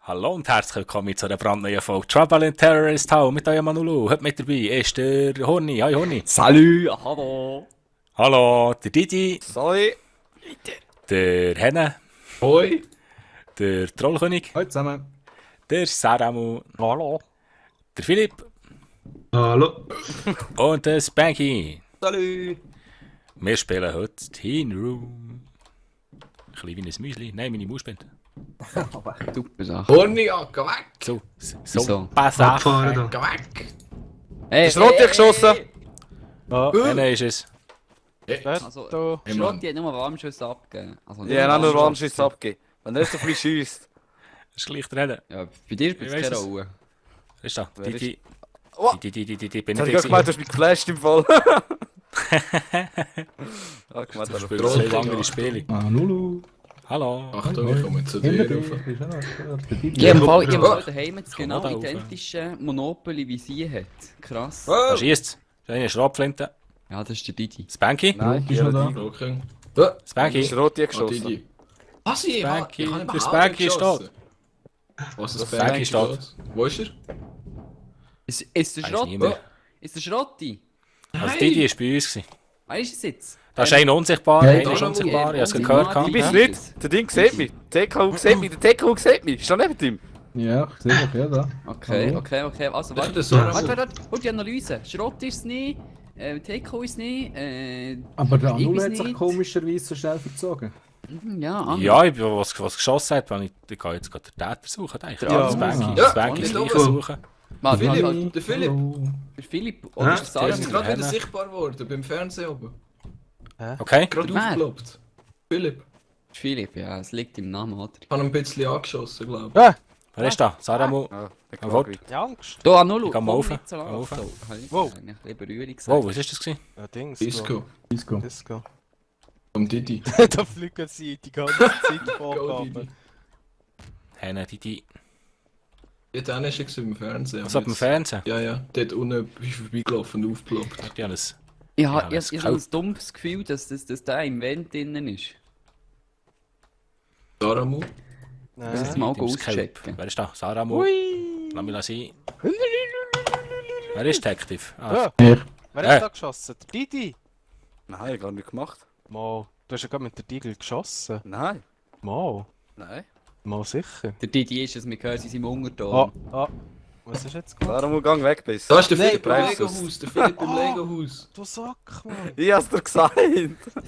Hallo und herzlich willkommen zu einer brandneuen Folge Trouble in Terrorist Town mit eurem Manulu. Heute mit dabei ist der Horni. Hi Horni. Salut, hallo. Hallo, der Didi, Salut. der Henne, Hoi. der Trollkönig, Hallo zusammen. der Saramu, Hallo. der Philipp Hallo. und der Spanky. Salut. Wir spielen heute Teen Room. Ein bisschen wie ein Müsli. Nein, meine Maus spinnt. Super Sache. Horni, geh weg! So Wieso? ein paar Sachen. Geh weg! Hey, Ist Rotti geschossen? Henne ist es. Also, Hey, Schrotti hat nur Warmschüsse abgegeben. Also, Ja, dann nur Warmschüsse. Warnschuss abgeben. Wenn er so viel schießt. Das ist gleich der Henne. Ja, bei dir spielt Ich es weiss keine es. Rolle. Wer ist da? Wer Didi. Oh. Didi, bin Jetzt ich hab ich gerade gemeint, du hast mich geflasht im Fall. Ja, gemeint, Das er spielt Troll- sehr lange Spiele. Nulu. Hallo. Achtung, ich komme zu Hinter dir dir rauf. ist auch noch der Didi. Ja, im Fall, ich Ja. habe daheim das Komm genau mal da rauf. identische Monopoly wie sie hat. Krass. Da schießt. Da ist eine Schrotflinte. Ja, das ist der Didi. Spanky. Nein, Ist noch da? Okay. Spanky. ist Rotti Ah, geschossen. Didi. Was? Ich Spanky, ich habe der nicht Spanky ist geschossen. Was ist Spanky Spanky steht. steht? Wo ist er? Ist der Weiss Schrotti? niemand. Ist der Schrotti? Also Didi war bei uns. Wer ist es jetzt? Da ist einer unsichtbar, Ja, einer da ist noch unsichtbar, ich habe es unsichtbar. gehört. Ich Ja. bin's nicht. Der Ding sieht mich. Der TKU sieht mich. Der TKU sieht mich. Ist da neben ihm? Ja, ich sehe dich, ja, da. Okay, Hallo. okay. Also, Das warte. ist der Sarah. Warte. Und die Analyse. Schrott ist es nicht, TK ist es nicht, Aber der Ich Anul weiß hat sich nicht. komischerweise so schnell verzogen. ja, Ja, ich bin, was geschossen hat, wenn ich gehe jetzt gerade den Täter suchen, denke ich. Ja. Ja, Spanky. Ja, Spanky nicht ist gleich oben. suchen. Warte, Philipp. halt, Der Philipp. Hallo. der Philipp oder ist Der ist Sarah? gerade wieder Henne. sichtbar geworden, beim Fernsehen oben. Okay. Gerade Wer? aufgekloppt. Philipp. Philipp, ja, es liegt im Namen, oder? Ich habe ihn ein bisschen angeschossen, glaube ich. Wer ist da? Saramu. Ja, der Ein Wort. Quagri. Ja, Angst. Da, Anulu, Ich geh mal rauf. nicht so Geh lang. rauf. So, habe ich Wow. eigentlich lieber Rührig gesagt. Wow, was ist das gewesen? Ja, Dings. Disco. Disco. Disco. Vom Didi. Da fliegen sie die ganze Zeit Go, Vorgaben. Didi. Henne, Didi. Ja, dann ist er im Fernsehen. Was hat beim Fernsehen? Ja, ja. Dort unten bin ich vorbeigelaufen und aufgeploppt. Die haben es. Ich Ja, habe das ich kann- hab ein dummes Gefühl, dass der im Vent drinnen ist. Saramu. Muss jetzt Nein. mal Im Skype. auschecken. Wer ist da? Saramu. Lass mich sein. Wer ist Detective? Ah, Ja, Ich. wer hat da geschossen? Der Didi? Nein, ich hab gar nicht gemacht. Mal. Du hast ja gerade mit der Digel geschossen. Nein. Mal. Nein. Mal sicher. Der Didi ist es, wir hören es in seinem Unterton. Was ist jetzt gemacht? Warum gang weg bist? Da ist der Nein, Philipp im Preis. Lego-Haus. Der Philipp im Lego-Haus. Du Sack, Mann. Ich hab's dir gesagt.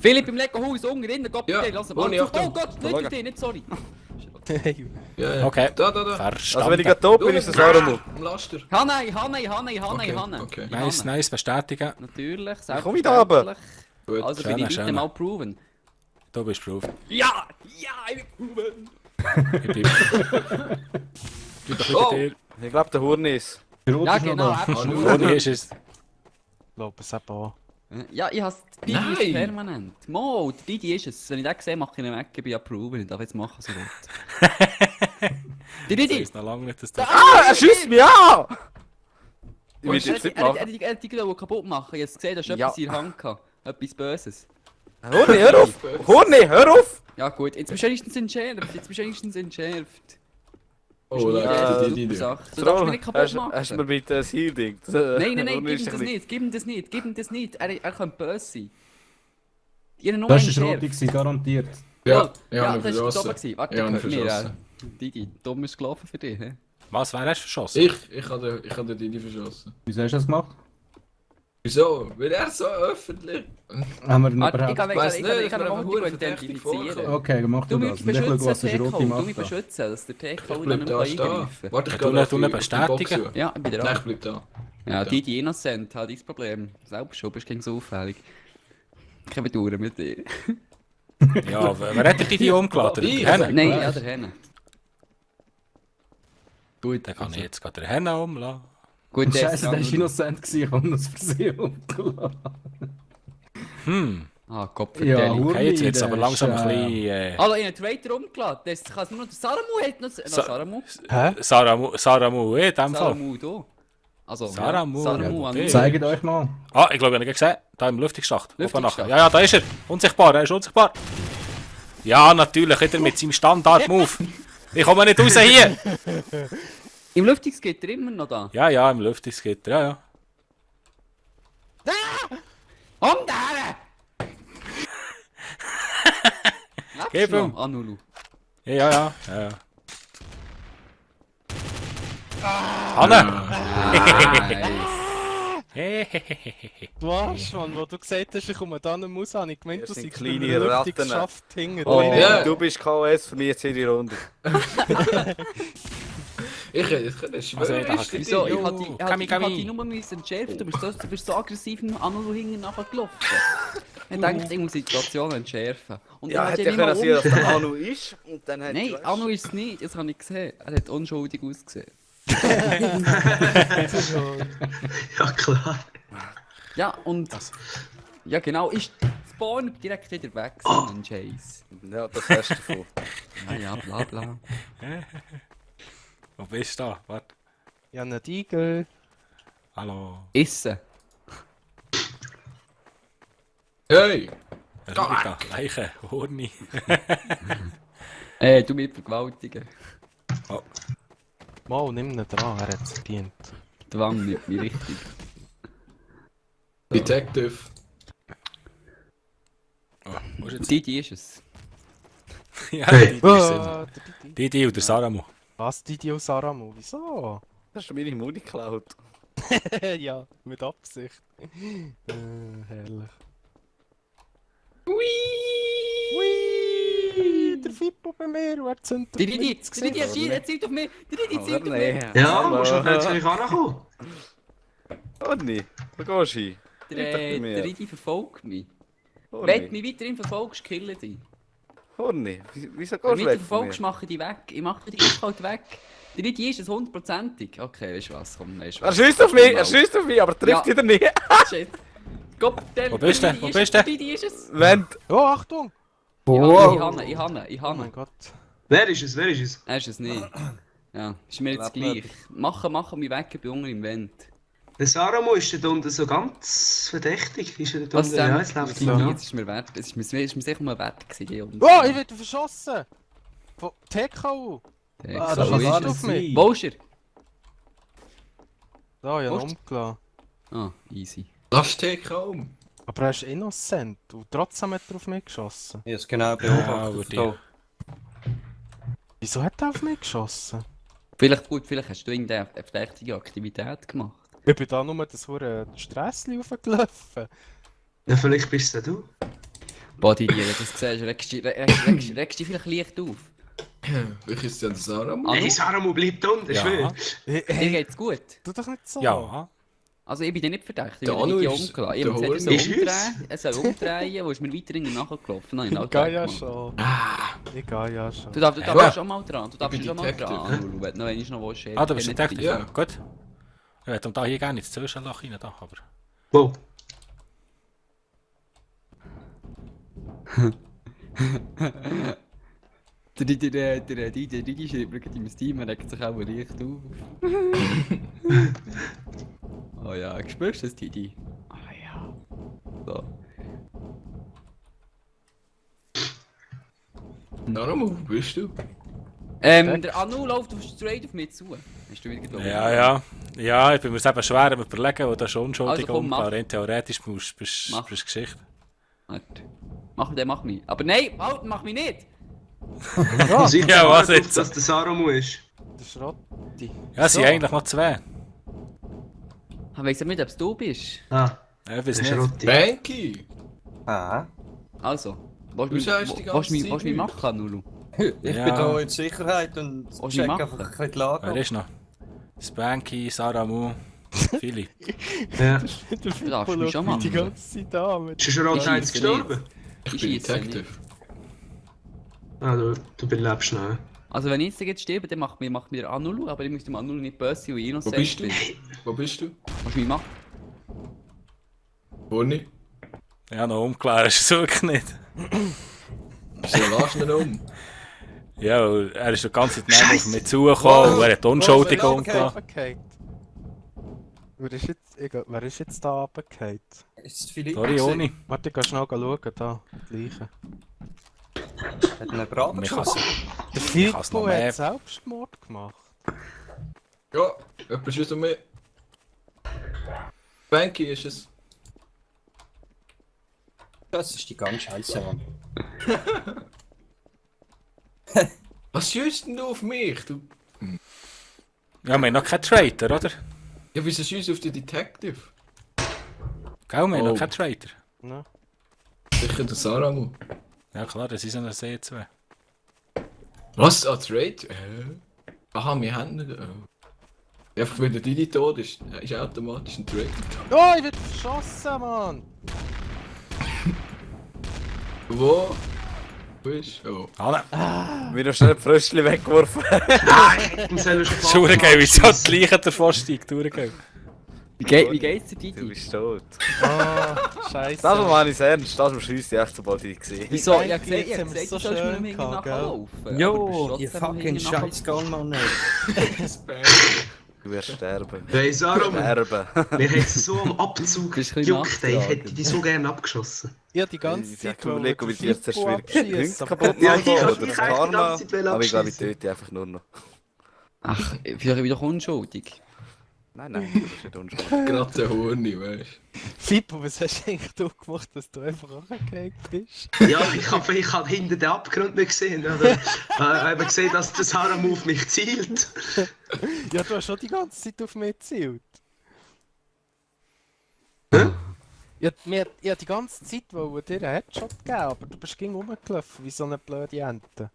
Philipp im Lego-Haus, unten drinnen, Gott, Ja, bitte, lass ihn ohne mal. Achtung. Oh Gott, nicht auf dich, nicht sorry. Hey. Ja, ja. Okay. Da. Also wenn ich Verstanden. gerade tot bin, ist es Aramu. Am Laster. Hanne. Okay. Nice, bestätigen. Natürlich, komm ich da runter? selbstverständlich. Also bin Schön, ich bitte schön. mal proven. Du bist drauf. Ja, ich bin proven. Ich bleib. Ich bin doch Oh. bei dir. Ich glaube, der Horn ist. Der Rot Ja, ist noch genau, da. absolut. Horni ist es. Ich glaube es eben auch. Ja, ich hasse Didi Nein. ist permanent. Mo, der Didi ist es. Wenn ich den sehe, mache ich ihn weg, ich bin ja proven. Ich darf jetzt machen, so will. Die Ich Didi! weiß noch lange nicht, dass das... Ah, er schießt mich an! Ich will Wo jetzt ist nicht Er machen. hat die kaputt machen. Ich habe gesehen, dass du Ja. etwas in der Hand gehabt. Etwas Böses. Horni, hör auf! Horni, hör auf! Ja gut, jetzt bist du wenigstens entschärft. Oh, da Ja, geht die Didi. super Sache. Du darfst mich nicht kaputt Hast machen. du mir mit das Heal-Ding? Nein, Horni gib ist ihm das ein nicht, gib ihm das nicht. Er könnte böse sein. Ich habe nur Das einen war Schärf. Roti, garantiert. Ja, Ja, ich das habe war ihn doppelt. verschossen. Warte, Ja, ich habe ihn hört mir, verschossen. Didi, dumm ist gelaufen für dich. He? Was, wer hast du verschossen? Ich habe den Didi verschossen. Wieso hast du das gemacht? Wieso? Weil er so öffentlich... Haben wir ihn Warte, ich überhaupt... Weiss nicht, ich kann bin noch einfach gut verdächtig identifizieren. vorgekommen. Okay, dann mach Du du musst das. Und ich schau, was beschützen, der TK, Roti du macht. musst beschützen, dass der TK Ich dann bleib nicht da mehr stehen. eingreifen. Warte, ich Ja, gehe du nicht bestätigen. Ja, ich bin Nein, dran. ich bleib da. Ja, die Innocent hat dein Problem. Selber schon, bist gegen so auffällig. Ich habe Touren mit dir. Ja, wer hat dich die umgeladen? Ich. Der Henne? Nein, ja, der Henne. Gut, Dann kann ich jetzt gerade den Henne umlassen. Gut, Scheiße, der war ist innocent gewesen, ich habe ihn aus Versehen umgelassen. Ah, Gott, Ja, vertell. Okay, jetzt wird es der aber ist, langsam ein bisschen... Hallo, ich habe einen Traitor umgeladen. Das kann es nur noch... Saramu hat noch... Saramu? Hä? Saramu, in dem Fall. Saramu, da. Also, Saramu, Saramu ja, an okay. mir. Zeigt euch mal. Ah, ich glaube, ich habe ihn gesehen. Da im Lüftungsschacht. Oben Lüftungsschacht? nachher. Ja, da ist er. Unsichtbar, er ist unsichtbar. Ja, natürlich, wieder mit seinem Standard-Move. Ich komme nicht raus hier! Im Lüftungsgitter immer noch da. Ja, ja, im Lüftungsgitter, ja, ja. Um da! Gib ihm. Anulu. Ja, ja, ja. ja, ja. Anne! Du Arsch, Mann, wo du gesagt hast, ich komme da nicht raus, habe ich gemeint, Das du sind seist kleine kleine Ratten. Lüftungsschaft hinten. Oh. Ja. Du bist KS, für mich jetzt jede Runde. Ich kann schwören. Also, ich dachte, Wieso? Ich Jo, hatte die Kami, Kami. nur müssen entschärfen. Du bist so aggressiv im Anulu hinten nachgelaufen. Ich dachte, ich muss die Situation entschärfen. Und Ja, dann hätte hat ja er können nicht sehen, mal dass der Anu ist. Und dann hat Nein, Anu ist es nicht. Das habe ich gesehen. Er hat unschuldig ausgesehen. Ja, klar. Ja, und... Ja, genau. Ist Spawn direkt wieder weg, so ein Chase. Ja, das hast du davon. Ja, ja, bla bla. Wo bist du da? Warte. Ja, ein Igel. Hallo. Essen. Hey! Rubika, Leiche, Horni. Du mit vergewaltigen. Mal, nimm ihn dran, er hat es verdient. Zwang nicht mehr richtig. Detective. Oh, wo ist jetzt? Didi ist es. Ja, Hey. die sind. Ah, Die oder Saramu. Was, Didi und Saramu? Wieso? Hast du meine Muni geklaut? Ja, mit Absicht. Herrlich. Ui, der Fippo bei mir, wer zündet Die Didi erzählt auf mich. Die Didi erzählt auf mich. Ja, musst du schnell zu euch ankommen. Oh nee, wo gehst du hin? Der Didi verfolgt mich. Oh Wenn du nee, mich weiterhin verfolgst, killen dich. oh nee. Wieso Wenn gehst du du mich weg von mir? verfolgst, mache ich dich weg. Ich mache dich eiskalt weg. Der Didi ist es 100%ig. Okay, weißt du was? Komm, weißt du Er was? schießt auf mich, aber trifft Ja. wieder nicht. Shit. Gott, der Wo bist du? Didi Wo ist bist es, du? der Didi ist es. Wenn. Oh, Achtung! Ich Oh habe. mein Gott. Wer ist es? Wer ist es? Er ist es nicht. Ja, ist mir jetzt Lebt gleich. Machen mich weg, ich bin unten im Vent. Der Saramo ist dort unten so ganz verdächtig. Ist er dort Was unten? denn? Ja, jetzt läuft Didi, er. jetzt ist mir wert. Es ist mir sicher mal wert gewesen, die unten. Oh, ich werde verschossen! Von TKU! Der Ah, so das was ist war ist es. das? auf mich? Wo ist er? Da, ich habe Wo ihn ist- umgelassen. Ah, easy. Lass den kaum. Aber er ist innocent und trotzdem hat er auf mich geschossen. Ich habe es genau Ja, beobachtet. würde da. Wieso hat er auf mich geschossen? Vielleicht hast du irgendeine verdächtige Aktivität gemacht. Ich bin da nur das hure Strässli raufgelaufen. Ja, vielleicht bist es du. Boah, Didi, wenn du das siehst, regst dich vielleicht leicht auf. Welches ist denn Sarah? Hey, Saramo bleibt unten, Ja. schwör. Dir geht's gut. Tu doch nicht so. Ja. Also ich bin dir nicht verdächtigt, ich Der bin Anu nicht ist- umgelassen. Ich der habe gesagt, Horn er soll umdrehen, wo ist mir weiter nachgelaufen. Dann habe Ich gehe ja gemacht. schon. Ich gehe ja schon. Du darfst Ja. schon mal dran, du darfst bin schon mal Detective. dran. Anu, wenn du noch einmal willst, Ah, du bist ein Detective. Ja. Gut. Ich werde da hier gerne ins Zwischenloch rein, da, aber... Wo? Der Didi schreibt mir gerade in mein Team, er regt sich auch leicht auf. Oh ja, spürst du das, Didi? Ah ja. So. Sarah, wo bist du? Der Anu läuft straight auf mich zu. Hast du wieder gedacht? Ja, ja. Ja, ich bin mir selber schwer am überlegen, wo das schon unschuldig Also komm, mach. umgeht. Rein theoretisch bist Mach. du Geschichte. Warte. Mach mich. Aber nein, halt, mach mich nicht! Seid Ja, ihr was drauf, jetzt? dass der Saramo ist? Der Schrotti. Ja, es sind So. eigentlich noch zwei. Ich weiss nicht, ob es du bist. Ah, Ja, ich weiß der nicht. Schrotti. Banky! Ah. Also, willst Du sagst die ganze du Zeit mich nichts. machen, Anulu? Ich Ja. bin da in Sicherheit und Was check wir einfach machen? ein bisschen die Lage. Wer ist noch? Spanky, Saramu, viele. Ja. Der darfst mich schon die machen. ganze Zeit da mit. Ist der Schrotti Ich eins schieße nicht. gestorben? Ich Ich bin schieße Detective. Ah, du belebst noch. Also wenn ich jetzt sterbe, dann macht mir der Anulu, aber ich müsste dem Anulu nicht böse sein, weil ich Wo innocent bist du? bin. Wo bist du? Kannst du mich machen? Wo nicht? Ja, noch umklären ist es wirklich nicht. Wieso lass ihn um? Ja, weil er ist die ganze Zeit auf mich zugekommen und er hat unschuldig umgegangen. Wer ist jetzt da runtergefallen? Ist es Philipp? Sorry, Oni. Warte, ich geh schnell schauen, da. Die Leiche. Hat einen Braten Mich geschossen. Der kann's noch Filippo mehr. hat Selbstmord gemacht. Ja, jemand schießt um mich. Banky ist es. Das ist die ganz Scheiße, Mann. Was schießt denn du auf mich? Du... Ja, wir haben noch keinen Traitor, oder? Ja, wieso schießt du auf den Detective? Gell, wir haben Oh. noch keinen Traitor. Ja. Sicher der Saramu. Ja klar, das ist ein C2. Was? Ah, Trade? Aha, wir haben nicht. Einfach wenn der Didi tot ist, ist automatisch ein Trade. Oh, ich werde verschossen, Mann! Wo? Wo ist? Oh. Ah, Wir haben schnell die Fröschchen weggeworfen. Im selben das ist geil, wie so das Leiche davor steigt. Geil. Wie geht's dir, Du Didi? bist tot. Oh, scheiße. Das meine ich ernst, das schießt ich echt sobald ich gesehen. Wieso? Ja, Ich hab jetzt haben gesagt, wir es du so sollst mir schön nicht gehabt, nachlaufen. Jo, die fucking Scheißgang, Mann, ey. Du wirst sterben. Hey Saramu, Sterben. mir hat es so am Abzug Bist ein bisschen gejuckt, ey. Ich nachtragen. hätte die so gerne abgeschossen. Ja, die ganze Ich Zeit habe überlegt, ob ich dir zuerst wieder abschießen, Punkte aber kaputt Ja, mache die kannst oder mich das eigentlich die Karma. ganze Zeit Aber ich glaube, ich abschießen. töte einfach nur noch. Ach, vielleicht wieder unschuldig. Nein, das ist nicht unschuldig. Gerade der Horni, weißt Fippo, was hast du eigentlich du gemacht, dass du einfach angehängt bist? Ja, ich hab hinter den Abgrund nicht gesehen. Oder? Ich gesehen, dass der Saramu auf mich zielt. Ja, du hast schon die ganze Zeit auf mich gezielt. Ja, ich die ganze Zeit wollte dir einen Headshot geben, aber du bist gegen rumgelaufen wie so eine blöde Ente.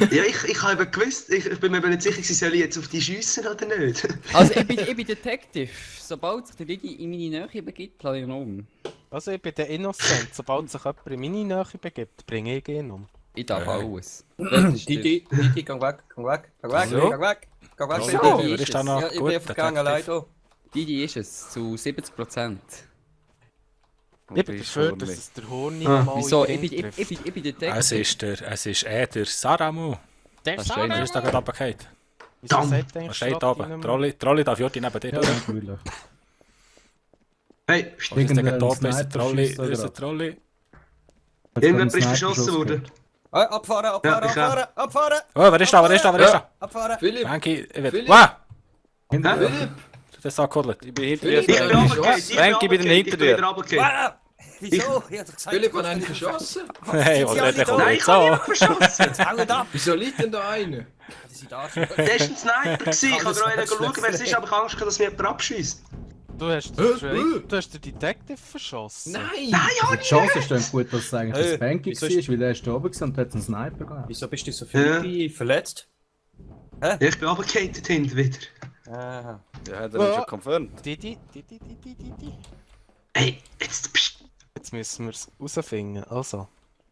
Ja, ich habe eben gewusst, ich bin mir aber nicht sicher, soll ich jetzt auf die schiessen oder nicht. Also, ich bin Detective. Sobald sich der Didi in meine Nähe begibt, plane ich ihn um. Also ich bin der Innocent, sobald sich jemand in meine Nähe begibt, bringe ich ihn um. Ich darf alles. Das ist Didi, geh weg, geh weg, geh weg, So. geh weg. Geh weg, So. bitte. Wer ist da noch Ja, ich gut? bin einfach gegangen, leider. Didi ist es, zu 70%. Ich bin dafür, dass es der Horni Ah, mal Wieso? in Ich den bin, Ring ich, ich, ich bin Detective. Es ist der Saramu. Der Das Sarah! steht Der ist da gerade runtergefallen. Wieso Dann. sagt eigentlich Was steht Schrott da in oben? einem- Trolli darf Jordi neben dir. Ja, oder? natürlich. Hey, Was ist Irgendein der da oben? Ist der Sniper Trolli? schießt Ist der oder- Trolli? irgendjemand ist verschossen worden. Abfahren, abfahren, Ja, ich abfahren, abfahren, Oh, wer ist da? Wer ist da? Wer ist da? abfahren. Philipp! Frankie, ich will... Philipp. Wow! Hinter Hä? Philipp! Das ist angekuddelt. Ich bin hinter Philipp, dir. Ich bin runtergefallen, Frankie, ich bin hinter dir. Ah, wieso? Ich hab doch gesagt, Philipp du hat einen kannst verschossen! Hey, was Sie redet alle der da? Nein, jetzt ich habe so? niemanden verschossen. nicht. Haut ab! Wieso liegt denn da einer? Die sind Arsch. Der war ein Sniper. Ich kann auch einen schauen, wer es ist, aber ich habe Angst, gehabt, dass mich jemand abschießt. Du hast Hä? den Detective verschossen. Nein! Die Chance ist dann gut, dass es eigentlich Hey, das Banky wieso war, ist- weil der ist da oben gewesen und hat einen Sniper gegeben. Wieso bist du so viel verletzt? Ich bin runtergefallen hinten wieder. Ah. Ja, hat er schon confirmed. Didi. Hey, jetzt pst. Jetzt müssen wir es herausfinden. Also,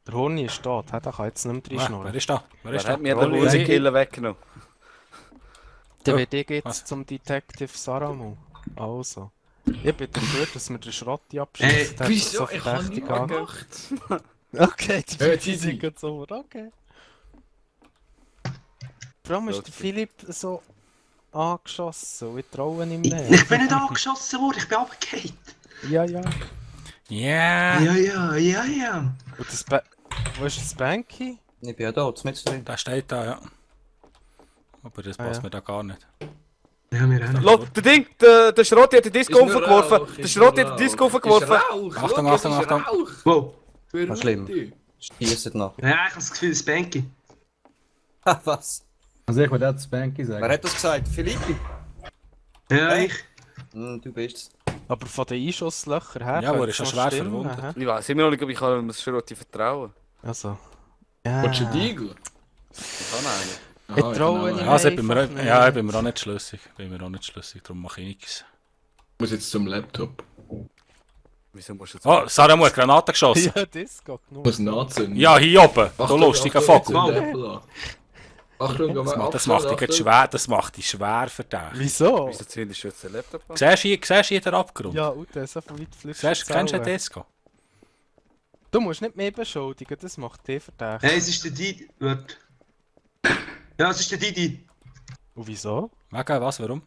der Horni ist tot, der kann jetzt nicht mehr Wer reinschnurren. ist da? Wer Wer ist da? hat mir den Trolli? Rosenkiller weggenommen? Dann werde ich Was? jetzt zum Detective Saramu. Also. Ich bin dafür, dass wir den Schrott Hey, abschießt. Wieso? Ich habe nichts gemacht! Okay, die Hey, Didi Didi. geht so. Okay. Vor allem ist der Philipp so angeschossen und ich traue ihm nicht. Ich bin nicht angeschossen worden, ich bin runtergefallen. Ja, ja. Ja, Ja. Und das wo ist das Banky? Ich bin ja da, mit drin. der steht da, ja. Aber das passt ja. mir da gar nicht. Ja, wir haben. Look, der Ding, der Schrotti hat den Disco Ist nur aufgeworfen. Rauch, Der ist Schrotti nur hat den Disco Rauch. aufgeworfen. Ist Rauch. Achtung, Schau, es Achtung, ist Achtung. Rauch. Wow. Wer Was schlimm? die? Schießen nach. Ja, ich habe das Gefühl, das Banky. Ha, was? Also ich würde auch das Banky sagen. Wer hat das gesagt? Philippi? Ja, Hey. ich. Du bist's. Aber von den Einschusslöchern her. Ja, aber könnte er ist ja es schwer noch stimmen, verwundet. hä? Ich weiß immer noch nicht, ob ich dem Schrotti vertrauen Also. Willst du Ja. einen Igel? Ich kann einen. Ich Aha, traue genau. ihm Also, ich bin einfach mir, nicht. ja, ich bin mir auch nicht schlüssig. Darum mache ich nichts. Ich muss jetzt zum Laptop. Wieso musst du jetzt... Oh, Saramu hat Granaten geschossen. Ja, das geht Ich nur. muss nachzünden. Ja, hier oben. Du Achtung, lustiger Achtung, Vogel. jetzt zünd Apple an. Achtung, Das macht dich jetzt schwer, das macht dich schwer verdächtig. Wieso? Wieso zündest du jetzt den Laptop an? Siehst du hier den Abgrund? Ja, und der ist so weit flüssig. Kennst du den Disco? Du musst nicht mehr beschuldigen, das macht dich verdächtig. Hey, es ist der Didi. Warte. Ja, es ist der Didi. Und wieso? Wegen was, warum?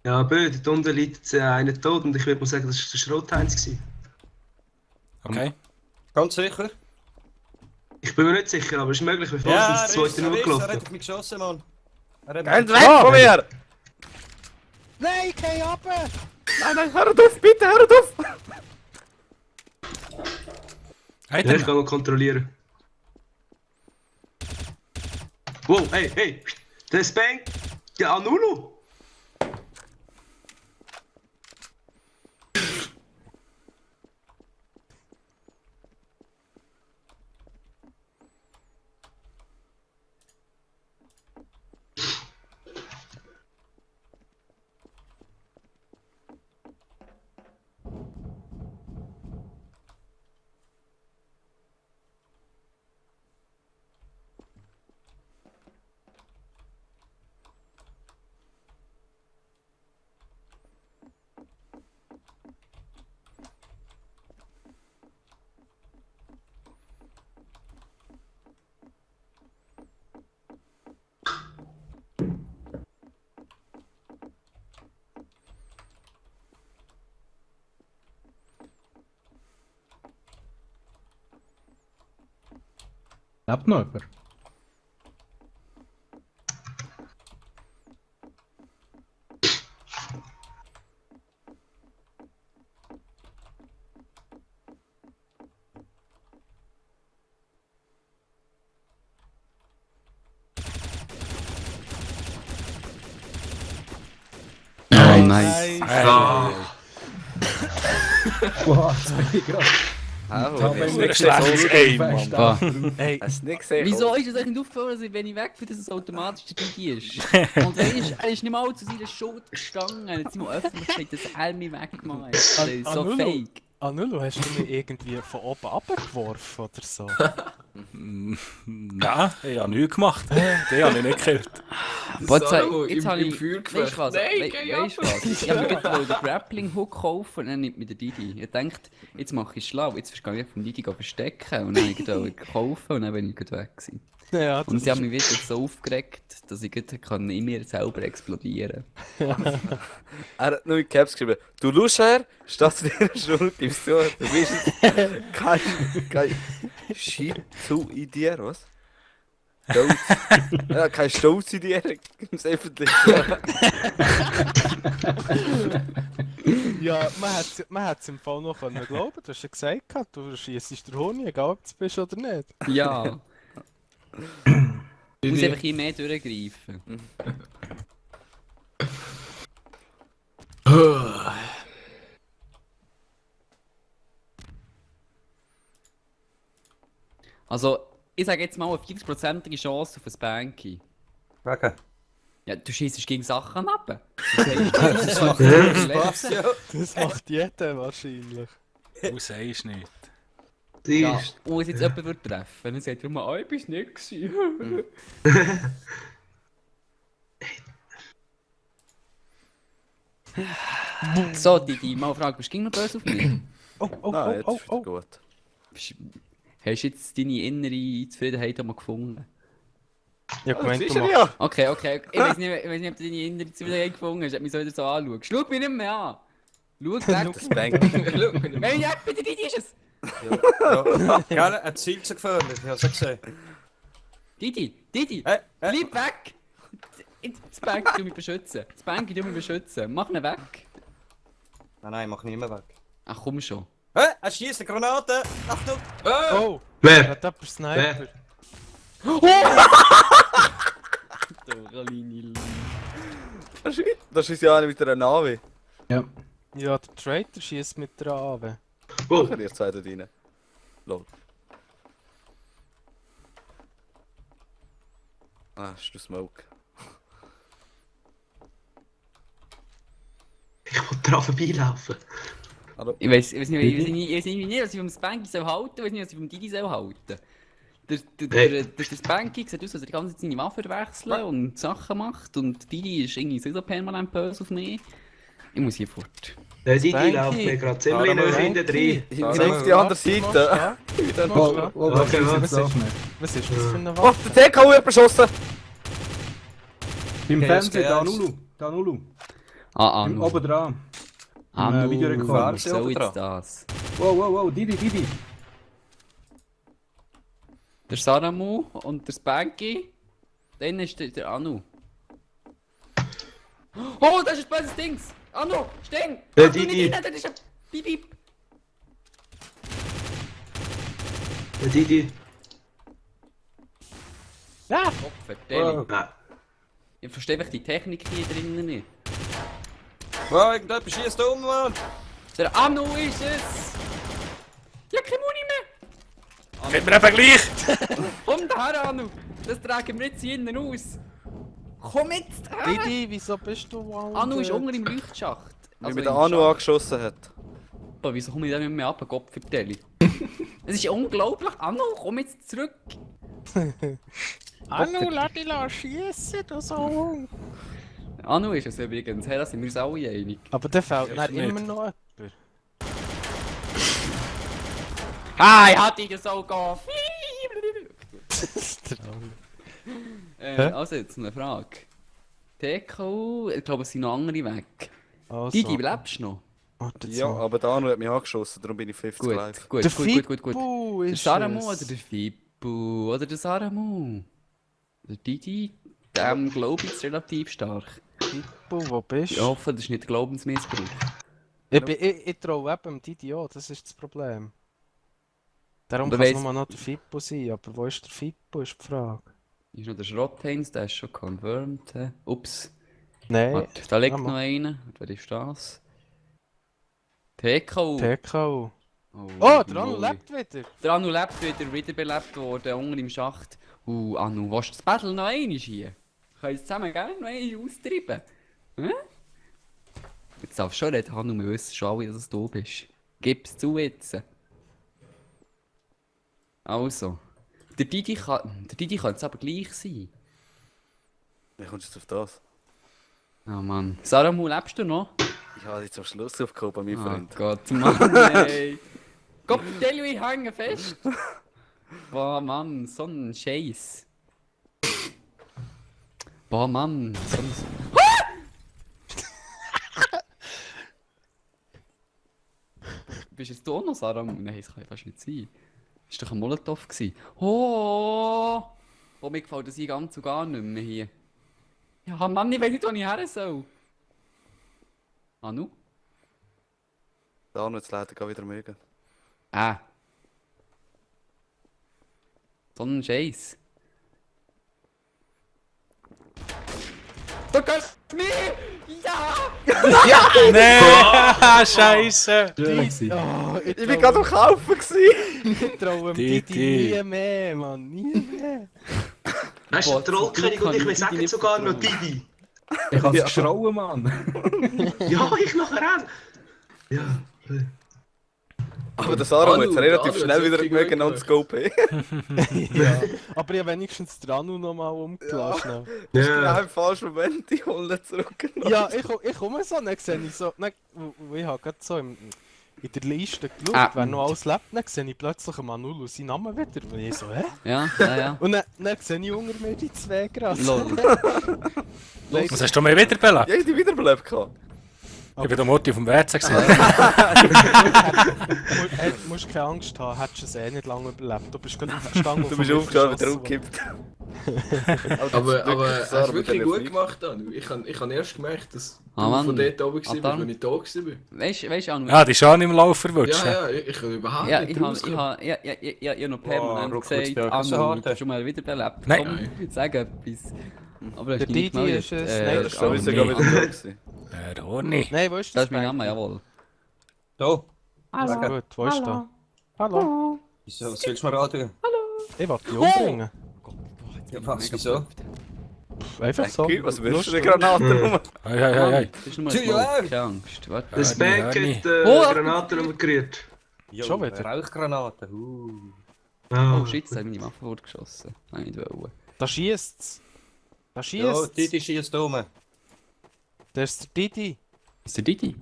Ja, blöd, da unten liegt jetzt einer tot und ich würde mal sagen, das war der Schrottheinz. Okay. Ganz sicher? Ich bin mir nicht sicher, aber es ist möglich, bevor es ins zweite er gelaufen. hat mich geschossen, Mann. Er Geht hat mich weg von mir! Nein, geh runter! Nein, hört auf, bitte, hört auf! Hey, Ja, ich kann mal kontrollieren. Wow, hey! Der Spank! Der Anulu! Lebt noch jemand? Oh, nice. Hey. Wow, das bin ich gerade. Auch Da nicht. bin ich Schlechtes so Aim, fest Mann. ab. Hey, Hast du nicht gesehen? Wieso ist es euch nicht aufgefallen, dass wenn ich weg bin, dass es automatisch der Digi ist? Und er ist nicht mal zu seiner Schuld gestanden. Jetzt sind wir öffentlich, dass er mich weggemacht hat. Das ist so Anulu. fake. Anulu, hast du mich irgendwie von oben abgeworfen oder so? Nein, ich habe nichts gemacht. Den habe ich nicht gekillt. Aber Saru, jetzt im- habe im ich... Feuergefecht. Weißt du was? Nein, geh Weißt du ab. was? Ich habe mir gerade den Grappling-Hook kaufen und dann nimmt mir der Didi. Ich dachte, jetzt mache ich schlau, jetzt gehe ich vom Didi verstecken. Und dann habe ich ihn gekauft und dann bin ich gerade weg gewesen. Ja, Und sie haben mich wieder so aufgeregt, dass ich gerade kann in mir selber explodieren. Er hat nur in Caps geschrieben. Du Luscher, statt deiner Schuld gibst du, du bist kein Schizoidea, was? Stolz. Ja, kein Stolz in dir im Öffentlichen. ja, man hat es im Fall noch können glauben. Du hast ja gesagt, du schießt den Honig, egal ob du es bist oder nicht. Ja. Ich muss einfach ein mehr durchgreifen. Also, ich sage jetzt mal eine 40%ige Chance auf ein Spanky. Wegen. Ja, du schießt gegen Sachen ab. Das macht Spaß, ja. Das macht jeder wahrscheinlich. Du sagst nicht. Die Ja, ist. und wenn jetzt jemand würde treffen, dann sagt er immer, oh, ich bin's nicht gewesen. So, Didi, mal eine Frage, bist du noch böse auf mich? Nein, jetzt ist wieder gut. Hast du jetzt deine innere Zufriedenheit einmal gefunden? Ja, Das gemeint, ist du Oh, machst... er ja. Okay. Ich weiß nicht, ob du deine innere Zufriedenheit gefunden hast, ob du mich so wieder so anschaust. Schau mich nicht mehr an! Schau weg! Das Bank. Wenn ich weg bin, der Didi ist es! Ja, er zielt so gefährlich, ich hab's ja gesehen. Didi! Bleib weg! Das Bank, du mich beschützen. Das Bank, du mich beschützen. Mach ihn weg. Nein, mach nicht mehr weg. Ach komm schon. Hä? Er schießt eine Granate! Achtung! Oh, Wer? hat jemand Sniper? Das ist ja einer mit einer Navi. Ja. Ja, der Traitor schießt mit der Ave. Oh, Machen ihr zwei da rein. Lol. Ah, ist du Smoke. ich wollte daran vorbeilaufen. Hallo? Ich weiß nicht, was ich vom Spanky soll halten, ich weiß nicht, was ich vom Didi soll halten. Der Spanky sieht aus, als er die ganze Zeit seine Waffe wechseln und Sachen macht und Didi ist irgendwie so permanent böse auf mich. Ich muss hier fort. Der Didi Spanky. läuft mir gerade ziemlich Hallo, nah hinten drin. Ich bin auf die andere Seite. Oh, was Okay, ist was das ist- nicht? Was ist das für eine Oh, Waffe? der TK hat beschossen! Beim Okay, Fernsehen, das da geht's. Nulu. Da Nulu. Ah, Oben dran. Anu, Videorekord. was soll jetzt das? Wow, Didi. Der Saramu und der Spanky. Dann ist der Anu. Oh, das ist ein böses Dings! Anu, stehen! Der Ach, du, Didi. nicht rein, das ist ein Piep. Der Didi. Gott, vertell. Nein. Ich verstehe einfach die Technik hier drinnen nicht. Oh, irgendjemand schießt um, Mann! Der Anu ist es! Ja, keine Muni mehr! Geht mir eben gleich! Komm daher, Anu! Das tragen wir jetzt hier innen aus! Komm jetzt her! Didi, wieso bist du wow? Anu ist unten im Leuchtschacht. Wie mir im der Anu Schacht. angeschossen hat. Aber wieso komme ich da nicht mehr ab, Gott vertelle? Es ist unglaublich! Anu, komm jetzt zurück! Anu, lass dich schiessen, du so. Anu ist es übrigens, hey, da sind wir uns alle einig. Aber der fehlt Ich dann nicht. immer noch jemand. Hi, hat ich so gehen! Also jetzt eine Frage. TKU, ich glaube es sind noch andere weg. Also, Didi, lebst du noch? warte Ja, so. aber der Anu hat mich angeschossen, darum bin ich 50 live. Gut, Der gut. Fippo Der ist Saramu es. oder der Fippo oder der Saramu? Der Didi, dem glaube ich ist relativ stark. Fippo, wo bist Ich du? hoffe, das ist nicht Glaubensmissbrauch. Ich traue eben dem Didi an, das ist das Problem. Darum Aber kann es weiss- nur noch der Fippo sein, aber wo ist der Fippo, ist die Frage. Ist noch der Schrottheinz, der ist schon confirmed. Ups. Nein, Warte, da liegt ja, noch einer. Wer ist das? TKU. TKU. Oh, Oh, der Anu Loli. lebt wieder. Der Anu lebt wiederbelebt worden, unten im Schacht. Anu, willst du das Battle noch einmal hier? Können wir es zusammen gerne noch einmal austreiben? Hm? Jetzt darfst du schon reden, Anu, wir wissen schon alle, dass du bist. Gib's zu jetzt. Also. Der Didi kann es aber gleich sein. Wie kommst du jetzt auf das? Oh Mann. Saramu, lebst du noch? Ich habe jetzt am Schluss aufgehoben, mein Oh Freund. Gott, Mann, ey. Gott, vertell ich hängen fest. Boah, Mann, so ein Scheiß. Boah, Mann, so ein... Bist jetzt du auch noch, Sarah? Nein, das kann ja fast nicht sein. Das war doch ein Molotow. Oh! Oh, mir gefällt das hier ganz und gar nicht mehr hier. Ja, Mann, ich weiß nicht, wo ich her soll. Anu? Der Anu jetzt leider gar wieder mögen. So ein Scheiß. Du kannst mich! Ja! Nee! Scheiße! Oh, Ich bin gerade am Kaufen gewesen! Ich traue dem Didi. Didi nie mehr, Mann, nie mehr. Weißt du, Boah, der Trollkönig zum und Glück ich, wir kann ich sagen Didi sogar nicht noch Didi. Ich hab's Ja. geschrauen, Mann. Ja, ich nachher auch. Ja. Aber der Sarah Anu, hat jetzt relativ der Anu schnell hat wieder richtig mögen gut ans Scope. Ja. Aber ich habe wenigstens den Anu nochmal umgelassen. Ja. Ja. Genau im falschen Moment, ich hole ihn zurück. Ja, ich komme so, dann sehe ich so, ich habe gerade so in der Liste geschaut, Ah. wer noch alles lebt, dann sehe ich plötzlich Manulu seinen Namen wieder. Und ich so, hä? Ja. Und dann sehe ich unter mir die zwei gerade. Lol. Was hast du mir wiederbelebt? Ja, ich hab die wiederbelebt gehabt. Ich bin der Mutti vom WC gesehen. Du musst keine Angst haben, hättest du es eh nicht lange überlebt. Du bist gerade aufgestanden und Du bist von mir aufgestanden, wieder verschossen umgekippt. Aber hast Sarah du mit wirklich diesen gut Fliegen. gemacht, Anu. Ich hab erst gemerkt, dass Ah, du Mann. von dort oben warst, Dann. wenn ich da war. Weißt du, Anu? Ja, die ist schon im Lauf verwutscht. Ja, ich kann überhaupt Ja, nicht ich habe rauskommen. noch permanent Ruckzuck, gesagt, ja, so Anu, hart. du hast schon mal wiederbelebt. Nein. Komm, sag etwas. Aber du Der hast dich nicht Didi gemeldet. ist es. Ja, Nein, das ist schon nee. wieder wieder da gewesen. Ronny. Nein, wo ist Das das? ist mein Name, Bänke? jawohl. Da. Also gut, wo ist der? Hallo. Wieso, was willst du mir raten? Ich wollte dich umbringen. Ja, was, wieso? Einfach so. Okay, was willst du Lustig. denn Granaten rum? Hei, hei, hei, hei. Das ist nur ein Tschüss, Smoke, ja. keine Angst. Warte. Das Bank hat Oh, Granaten umgerührt. Schon wieder? Rauchgranaten, Ah. Oh shit, jetzt habe ich meine Waffe fortgeschossen. Nein, nicht wollen. Da schießt's. Da Ja, schießt's. Didi schießt um. Das ist der Didi. Ist der Didi?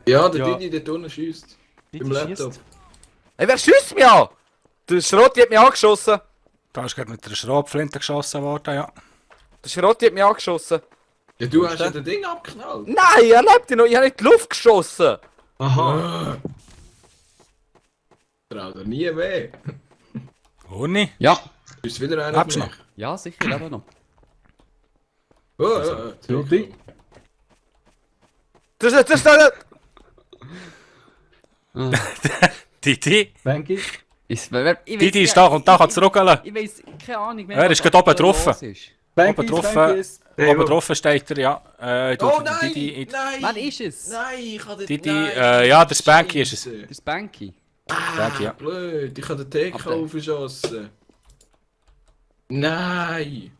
Ja, der Ja. Didi dort unten schiesst. Didi Im Laptop. schießt. Hey, wer schießt mich an? Der Schrotti hat mich angeschossen. Da ist gerade mit einer Schrotflinte geschossen worden, ja. Der Schrotti hat mich angeschossen. Ja, du hast ja das Ding abgeknallt. Nein, er lebt ja noch. Ich habe nicht in die Luft geschossen. Aha. Trau dir nie weh. Ronny? Ja. Ist wieder einer Hab's von noch. euch? Ja, sicher, leben noch. Oh, ja, Jodi? Das ist da Didi, Spanky? Didi ist da und da kann zurückgehen. Ich weiss keine Ahnung mehr. Er ist was gerade oben da los drauf. ist. Spanky, Oben drauf, Spanky ist... Oben drauf steht er, ja. Oh nein! Didi, Nein! Wer ist es? Nein, ich kann den... Didi, nein, ja, der Spanky ist es. Scheisse. Der Spanky. Spanky, ja. Blöd, ich habe den TK Ach, der. aufgeschossen. Nein!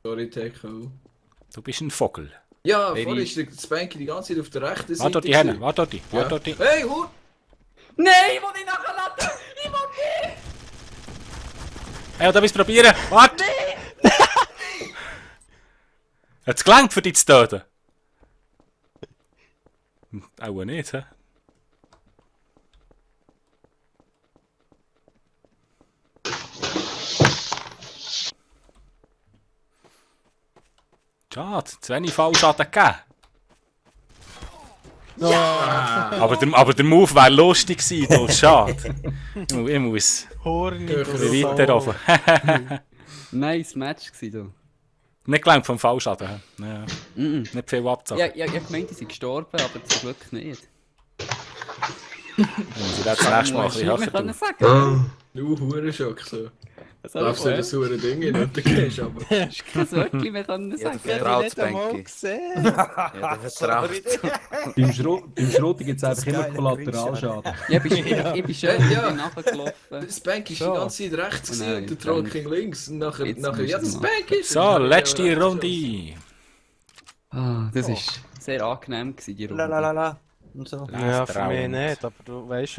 Sorry, TK. Du bist ein Vogel. Ja, Hey, vorhin die- ist der Spanky die ganze Zeit auf der rechten Seite. Warte dort die Hände, warte dort die. Ja. Warte dort die. Hey, Hund! Nein, ich will nicht nachladen! Ich will nicht! Hey, da bist du probieren. Warte! Hat's gelangt für dich zu töten? Auch nicht, hä? Schade, zu wenig Fallschaden gegeben. Aber der Move wäre lustig gewesen, du. Schade. Ich muss Horny, weiter rauf. Nice Match gewesen, Nicht gelangt vom Fallschaden. Hä? Ja. du. Nicht viel Ja, abzocken. ich gemeint, die sind gestorben, aber zum Glück nicht. Muss ich das nächste Mal ein bisschen höher können tun. sagen. Ah. Hurenschock so. Was Darfst du das hure Ding nicht untergehst, aber... Kein Wörtchen mehr können Ja, sagen. der Ich vertraut habe Spanky. nicht einmal gesehen. Ja, der vertraut. Beim Schroten gibt es einfach immer Kollateralschaden. Ja, ich bin schön Ja. nachgelaufen. Der Spanky ist die So. ganze Zeit rechts gewesen Nein, und der dann- Trocking links. Und nachher, Jetzt ja, müssen der wir Spanky ist... So, letzte Runde. Ah, das ist sehr angenehm gewesen, die Runde. Lalalala. Und so. Ja, für mich Round. nicht, aber du weißt,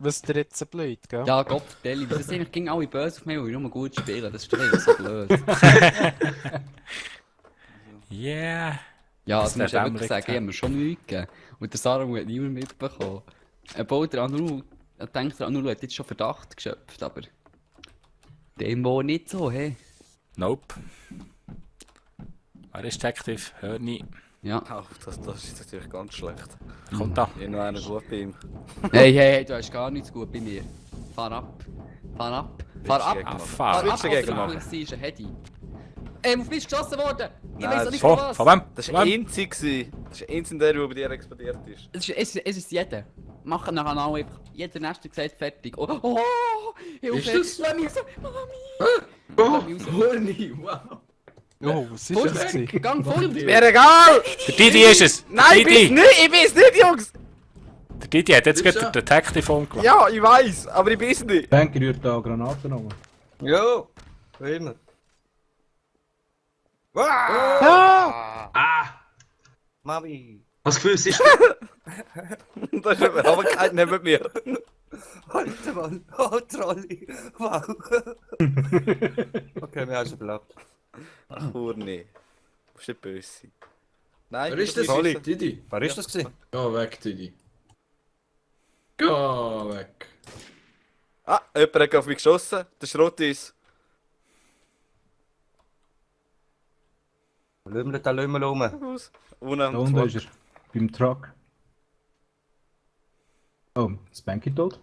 was dir jetzt blüht, gell? Ja, Gott, Deli, wieso sind eigentlich alle böse auf mich, weil ich nur gut spiele? Das ist doch immer so blöd. Yeah. Ja, Das also muss ich ja wirklich dämmerig, sagen, ich habe mir schon Mühe gegeben. Und der Sarah hat niemand mitbekommen. Obwohl der Anulu, ich denke, der Anulu hat jetzt schon Verdacht geschöpft, aber... Dem wohl nicht so, hey. Nope. Wer ist Detective? Hör nie. Ja. Ach, das ist natürlich ganz schlecht. Kommt da. Ich habe noch einen gut bei ihm. Hey, du hast gar nichts gut bei mir. Fahr ab. Fahr ab. Fahr ab. Willst du Ah, gegen fuck. Fahr ab, Willst du gegen oder machen? sie ist ein Hedy. Auf mich ist geschossen worden! Ich Nein, weiß das auch nicht Von, von was! von wem? Das Von war wem? einzig. Das ist einzig der, der bei dir explodiert ist. Es ist jeder. Machen nachher alle einfach. Jeder Nächste gesagt fertig. Oh, oh, Hilfe! Ist das? Lass mich raus! Mami! Oh, Horny, wow. Oh, was ist das? gewesen? Gang voll! Mir egal! Der Didi ist es! Nein, ich Der bin's Didi! nicht! Ich bin's nicht, Jungs! Der Didi hat jetzt Bist gerade du? den Detective umgelassen. Ja, ich weiß, aber ich bin's nicht. Spanky rührt da Granaten an. Jo. Wie immer. Ah! Mami. Was Gefühl, es ist... Das ist aber kein neben mir. Alter Mann. Oh, Trolli. Wow. Okay, wir haben schon bleibt. Urne. Du musst nicht böse sein. Nein, Wer ist das? Trolli. Didi? Wer ist das gewesen? Geh weg, Didi. Geh weg. Ah, jemand hat auf mich geschossen. Der Schrott ist. Lümmel da Lümmel rum. Aus. Da Unten. unten ist er. Beim Truck. Oh, Spanky tot?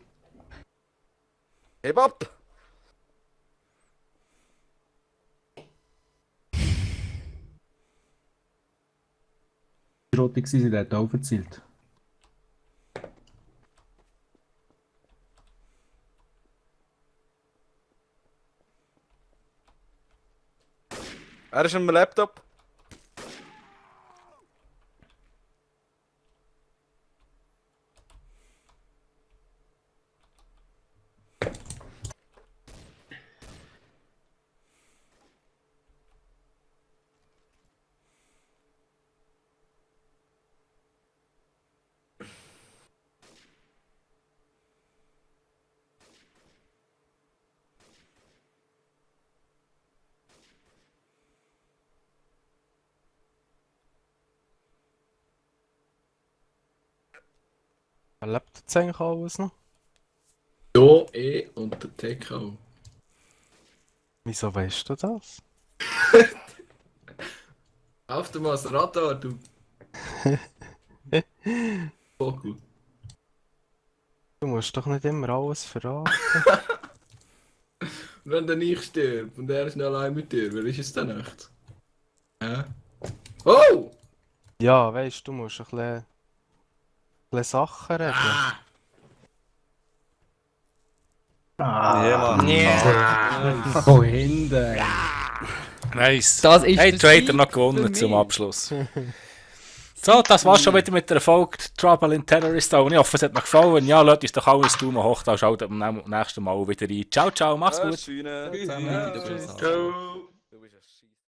Heb ab! Schrotig gewesen, der hat aufgezielt. Er ist am Laptop. Lebt jetzt eigentlich alles noch? Ja, und der TK. Wieso weißt du das? Auf dem Radar, du. Vogel. Du musst doch nicht immer alles verraten. Und wenn dann ich stirb und er ist noch allein mit dir, wer ist es dann echt? Hä? Oh! Ja, weißt du, musst ein bisschen Sachen regeln. Ah, Mann. von hinten. Nice. Das ist Hey, der Trader Sieg noch für gewonnen mich. zum Abschluss. So, das war's schon wieder mit der Erfolg Trouble in Terrorist Town. Ich hoffe, es hat euch gefallen. Ja, lasst uns doch alles Daumen hoch, dann schaut beim nächsten Mal wieder rein. Ciao, ciao, macht's gut. Schöne. Zusammen mit der Größe. Ciao.